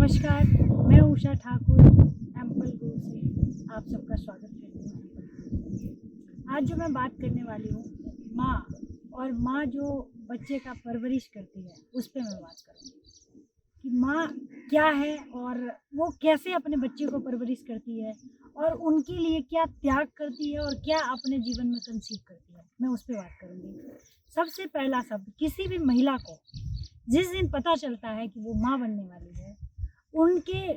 नमस्कार, मैं Usha Thakur ample group से आप सबका स्वागत करती हूँ। आज जो मैं बात करने वाली हूँ माँ और माँ जो बच्चे का परवरिश करती है उस पे मैं बात करूँगी कि माँ क्या है और वो कैसे अपने बच्चे को परवरिश करती है और उनके लिए क्या त्याग करती है और क्या अपने जीवन में कंसीव करती है, मैं उस पे बात करूँगी। सबसे पहला शब्द किसी भी महिला को जिस दिन पता चलता है कि वो माँ बनने वाली है, उनके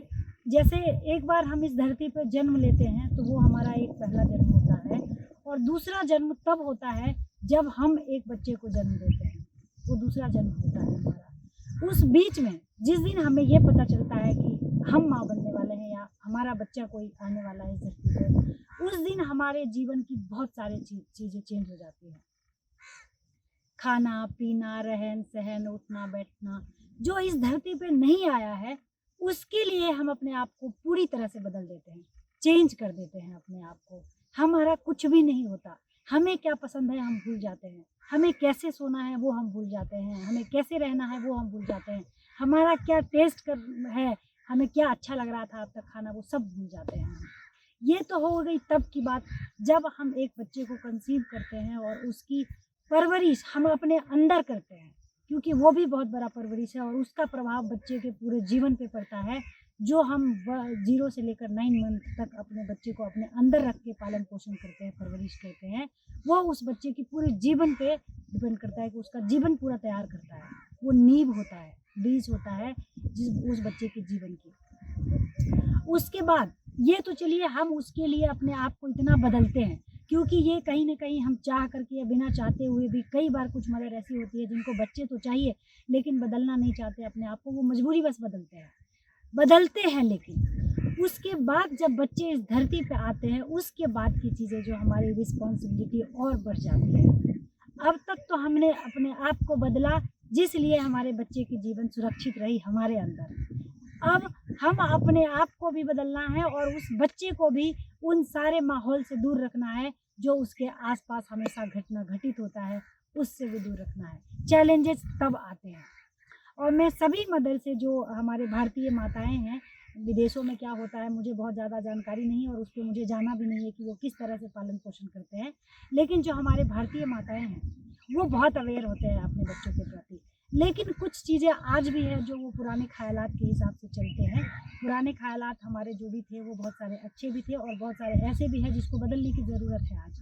जैसे एक बार हम इस धरती पर जन्म लेते हैं तो वो हमारा एक पहला जन्म होता है और दूसरा जन्म तब होता है जब हम एक बच्चे को जन्म देते हैं, वो दूसरा जन्म होता है हमारा। उस बीच में जिस दिन हमें ये पता चलता है कि हम माँ बनने वाले हैं या हमारा बच्चा कोई आने वाला है इस धरती पे, उस दिन हमारे जीवन की बहुत सारी चीज़ें चेंज हो जाती हैं। खाना पीना, रहन सहन, उठना बैठना, जो इस धरती पे नहीं आया है उसके लिए हम अपने आप को पूरी तरह से बदल देते हैं, चेंज कर देते हैं अपने आप को। हमारा कुछ भी नहीं होता, हमें क्या पसंद है हम भूल जाते हैं, हमें कैसे सोना है वो हम भूल जाते हैं, हमें कैसे रहना है वो हम भूल जाते हैं, हमारा क्या टेस्ट कर है, हमें क्या अच्छा लग रहा था अब तक खाना, वो सब भूल जाते हैं हम। ये तो हो गई तब की बात जब हम एक बच्चे को कंसीव करते हैं और उसकी परवरिश हम अपने अंदर करते हैं, क्योंकि वो भी बहुत बड़ा परवरिश है और उसका प्रभाव बच्चे के पूरे जीवन पे पड़ता है। जो हम 0 से लेकर 9 मंथ तक अपने बच्चे को अपने अंदर रख के पालन पोषण करते हैं, परवरिश करते हैं, वो उस बच्चे की पूरे जीवन पे डिपेंड करता है कि उसका जीवन पूरा तैयार करता है। वो नींव होता है, बीज होता है जिस उस बच्चे के जीवन की। उसके बाद ये तो चलिए हम उसके लिए अपने आप को इतना बदलते हैं, क्योंकि ये कहीं न कहीं हम चाह करके या बिना चाहते हुए भी कई बार कुछ मदर ऐसी होती है जिनको बच्चे तो चाहिए लेकिन बदलना नहीं चाहते अपने आप को, वो मजबूरी बस बदलते हैं लेकिन उसके बाद जब बच्चे इस धरती पे आते हैं उसके बाद की चीज़ें जो हमारी रिस्पॉन्सिबिलिटी और बढ़ जाती है। अब तक तो हमने अपने आप को बदला जिस लिए हमारे बच्चे की जीवन सुरक्षित रही हमारे अंदर। अब हम अपने आप को भी बदलना है और उस बच्चे को भी उन सारे माहौल से दूर रखना है जो उसके आसपास हमेशा घटित होता है, उससे भी दूर रखना है। चैलेंजेस तब आते हैं और मैं सभी मदर से, जो हमारे भारतीय माताएं हैं, विदेशों में क्या होता है मुझे बहुत ज़्यादा जानकारी नहीं और उस पर मुझे जाना भी नहीं है कि वो किस तरह से पालन पोषण करते हैं, लेकिन जो हमारे भारतीय माताएं हैं वो बहुत अवेयर होते हैं अपने बच्चों के प्रति। लेकिन कुछ चीज़ें आज भी हैं जो वो पुराने ख़यालात के हिसाब से चलते हैं। पुराने ख़यालात हमारे जो भी थे वो बहुत सारे अच्छे भी थे और बहुत सारे ऐसे भी हैं जिसको बदलने की ज़रूरत है आज,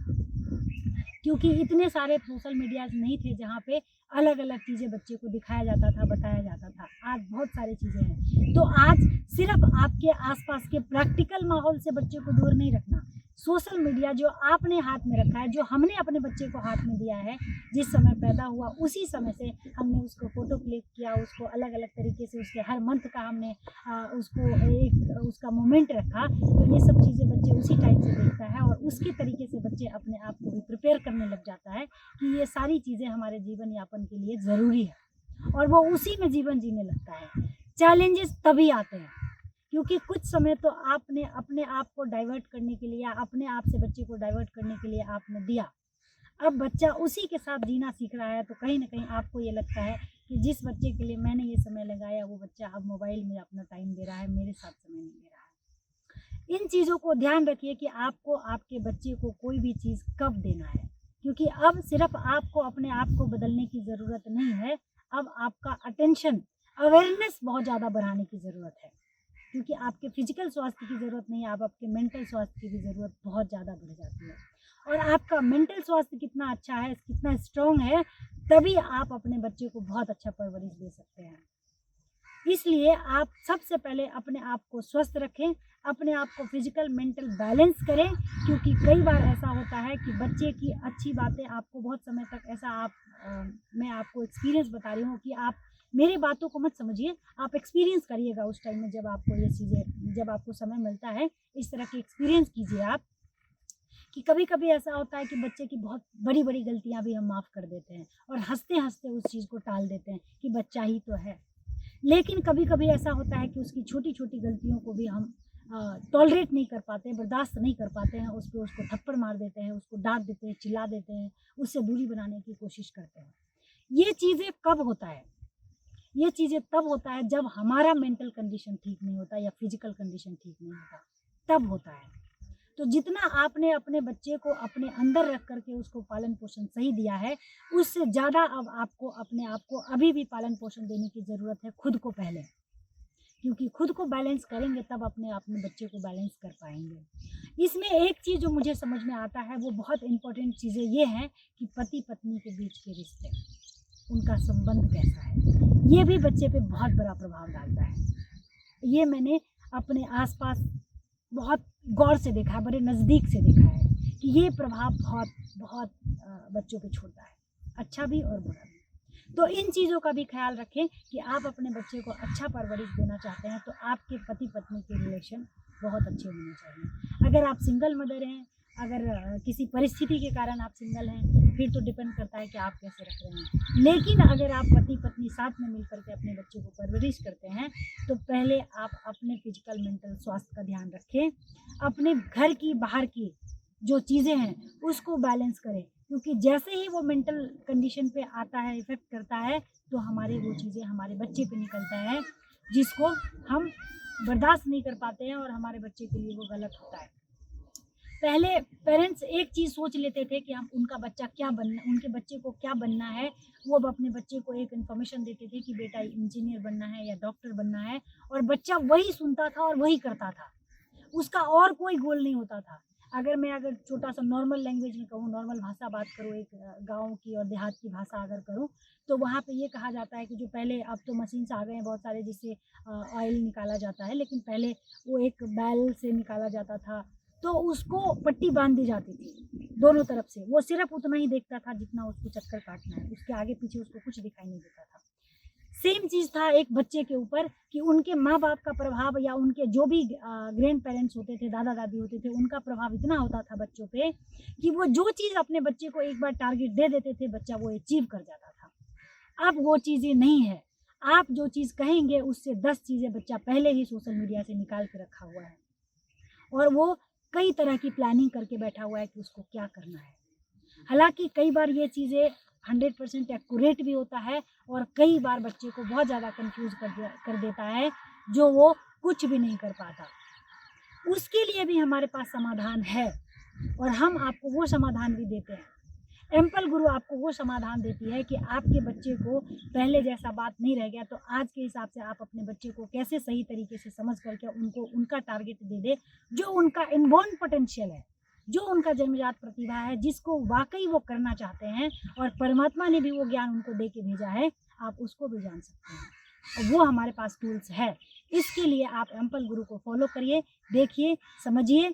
क्योंकि इतने सारे सोशल मीडियाज़ नहीं थे जहाँ पे अलग अलग चीज़ें बच्चे को दिखाया जाता था, बताया जाता था। आज बहुत सारी चीज़ें हैं, तो आज सिर्फ आपके आसपास के प्रैक्टिकल माहौल से बच्चे को दूर नहीं रखना। सोशल मीडिया जो आपने हाथ में रखा है, जो हमने अपने बच्चे को हाथ में दिया है, जिस समय पैदा हुआ उसी समय से हमने उसको फ़ोटो क्लिक किया, उसको अलग अलग तरीके से उसके हर मंथ का हमने उसको एक उसका मोमेंट रखा, तो ये सब चीज़ें बच्चे उसी टाइप से देखता है और उसके तरीके से बच्चे अपने आप को भी प्रिपेयर करने लग जाता है कि ये सारी चीज़ें हमारे जीवन यापन के लिए ज़रूरी है और वो उसी में जीवन जीने लगता है। चैलेंजेस तभी आते हैं क्योंकि कुछ समय तो आपने अपने आप को डाइवर्ट करने के लिए या अपने आप से बच्चे को डाइवर्ट करने के लिए आपने दिया। अब बच्चा उसी के साथ जीना सीख रहा है, तो कहीं न कहीं आपको ये लगता है कि जिस बच्चे के लिए मैंने ये समय लगाया वो बच्चा अब मोबाइल में अपना टाइम दे रहा है, मेरे साथ समय नहीं दे रहा है। इन चीज़ों को ध्यान रखिए कि आपको आपके बच्चे को कोई भी चीज़ कब देना है, क्योंकि अब सिर्फ़ आपको अपने आप को बदलने की ज़रूरत नहीं है, अब आपका अटेंशन, अवेयरनेस बहुत ज़्यादा बढ़ाने की ज़रूरत है। क्योंकि आपके फिजिकल स्वास्थ्य की ज़रूरत नहीं है, अब आपके मेंटल स्वास्थ्य की भी ज़रूरत बहुत ज़्यादा बढ़ जाती है और आपका मेंटल स्वास्थ्य कितना अच्छा है, कितना स्ट्रॉन्ग है, तभी आप अपने बच्चे को बहुत अच्छा परवरिश दे सकते हैं। इसलिए आप सबसे पहले अपने आप को स्वस्थ रखें, अपने आप को फिजिकल मेंटल बैलेंस करें, क्योंकि कई बार ऐसा होता है कि बच्चे की अच्छी बातें आपको बहुत समय तक ऐसा मैं आपको एक्सपीरियंस बता रही हूँ कि आप मेरी बातों को मत समझिए, आप एक्सपीरियंस करिएगा उस टाइम में जब आपको ये चीज़ें, जब आपको समय मिलता है इस तरह के एक्सपीरियंस कीजिए आप, कि कभी-कभी ऐसा होता है कि बच्चे की बहुत बड़ी-बड़ी गलतियाँ भी हम माफ़ कर देते हैं और हँसते-हँसते उस चीज़ को टाल देते हैं कि बच्चा ही तो है। लेकिन कभी-कभी ऐसा होता है कि उसकी छोटी-छोटी गलतियों को भी हम टॉलरेट नहीं कर पाते हैं, बर्दाश्त नहीं कर पाते हैं, उस पे उसको थप्पड़ मार देते हैं, उसको डाँट देते हैं, चिल्ला देते हैं, उससे दूरी बनाने की कोशिश करते हैं। ये चीज़ें कब होता है? ये चीज़ें तब होता है जब हमारा मेंटल कंडीशन ठीक नहीं होता या फिजिकल कंडीशन ठीक नहीं होता, तब होता है। तो जितना आपने अपने बच्चे को अपने अंदर रख कर के उसको पालन-पोषण सही दिया है, उससे ज़्यादा अब आपको अपने आप को अभी भी पालन-पोषण देने की ज़रूरत है खुद को पहले। क्योंकि खुद को बैलेंस करेंगे तब अपने बच्चे को बैलेंस कर पाएँगे। इसमें एक चीज़ जो मुझे समझ में आता है वो बहुत इम्पोर्टेंट चीज़ें ये हैं कि पति-पत्नी के बीच के रिश्ते, उनका संबंध कैसा है, ये भी बच्चे पे बहुत बड़ा प्रभाव डालता है। ये मैंने अपने आस-पास बहुत गौर से देखा है, बड़े नज़दीक से देखा है कि ये प्रभाव बहुत बच्चों पे छोड़ता है, अच्छा भी और बुरा भी। तो इन चीज़ों का भी ख़्याल रखें कि आप अपने बच्चे को अच्छा परवरिश देना चाहते हैं, तो आपके पति-पत्नी के रिलेशन बहुत अच्छे होने चाहिए। अगर आप सिंगल मदर हैं, अगर किसी परिस्थिति के कारण आप सिंगल हैं, फिर तो डिपेंड करता है कि आप कैसे रख रहे हैं। लेकिन अगर आप पति-पत्नी साथ में मिलकर के अपने बच्चे को परवरिश करते हैं, तो पहले आप अपने फिजिकल, मेंटल स्वास्थ्य का ध्यान रखें। अपने घर की, बाहर की जो चीज़ें हैं, उसको बैलेंस करें, क्योंकि जैसे ही वो मेंटल कंडीशन पे आता है, इफ़ेक्ट करता है, तो हमारी वो चीज़ें हमारे बच्चे पे निकलता है, जिसको हम बर्दाश्त नहीं कर पाते हैं और हमारे बच्चे के लिए वो गलत होता है। पहले पेरेंट्स एक चीज़ सोच लेते थे कि हम उनके बच्चे को क्या बनना है, वो अब अपने बच्चे को एक इन्फॉर्मेशन देते थे कि बेटा इंजीनियर बनना है या डॉक्टर बनना है, और बच्चा वही सुनता था और वही करता था। उसका और कोई गोल नहीं होता था। अगर छोटा-सा नॉर्मल लैंग्वेज में कहूँ, नॉर्मल भाषा बात करूँ, एक गाँव की और देहात की भाषा अगर करूँ, तो वहाँ पे ये कहा जाता है कि जो पहले, अब तो मशीन्स आ गए हैं बहुत सारे जिससे ऑयल निकाला जाता है, लेकिन पहले वो एक बैल से निकाला जाता था, तो उसको पट्टी बाँध दी जाती थी, दोनों तरफ से। वो सिर्फ़ उतना ही देखता था जितना उसको चक्कर काटना है, उसके आगे-पीछे उसको कुछ दिखाई नहीं देता था। सेम चीज़ था एक बच्चे के ऊपर कि उनके माँ-बाप का प्रभाव या उनके जो भी ग्रैंड पेरेंट्स होते थे, दादा-दादी होते थे, उनका प्रभाव इतना होता था बच्चों पे कि वो जो चीज़ अपने बच्चे को एक बार टारगेट दे देते थे, बच्चा वो अचीव कर जाता था। अब वो चीज़ें नहीं है। आप जो चीज़ कहेंगे उससे 10 चीज़ें बच्चा पहले ही सोशल मीडिया से निकाल के रखा हुआ है, और वो कई तरह की प्लानिंग करके बैठा हुआ है कि उसको क्या करना है। हालाँकि कई बार ये चीज़ें 100% एक्यूरेट भी होता है, और कई बार बच्चे को बहुत ज़्यादा कन्फ्यूज़ कर देता है, जो वो कुछ भी नहीं कर पाता। उसके लिए भी हमारे पास समाधान है, और हम आपको वो समाधान भी देते हैं। एम्पल गुरु आपको वो समाधान देती है कि आपके बच्चे को पहले जैसा बात नहीं रह गया, तो आज के हिसाब से आप अपने बच्चे को कैसे सही तरीके से समझ करके उनको उनका टारगेट दे दें, जो उनका इनबॉर्न पोटेंशियल है, जो उनका जन्मजात प्रतिभा है, जिसको वाक़ई वो करना चाहते हैं, और परमात्मा ने भी वो ज्ञान उनको दे के भेजा है, आप उसको भी जान सकते हैं। और वो हमारे पास टूल्स है। इसके लिए आप एम्पल गुरु को फ़ॉलो करिए, देखिए, समझिए,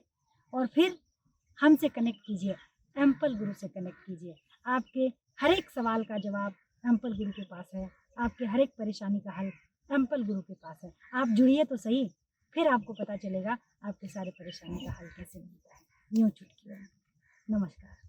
और फिर हमसे कनेक्ट कीजिए, एम्पल गुरु से कनेक्ट कीजिए। आपके हर एक सवाल का जवाब एम्पल गुरु के पास है, आपके हर एक परेशानी का हल एम्पल गुरु के पास है। आप जुड़िए तो सही, फिर आपको पता चलेगा आपके सारे परेशानी का हल कैसे मिलता है। यूँ चुटकियों में। नमस्कार।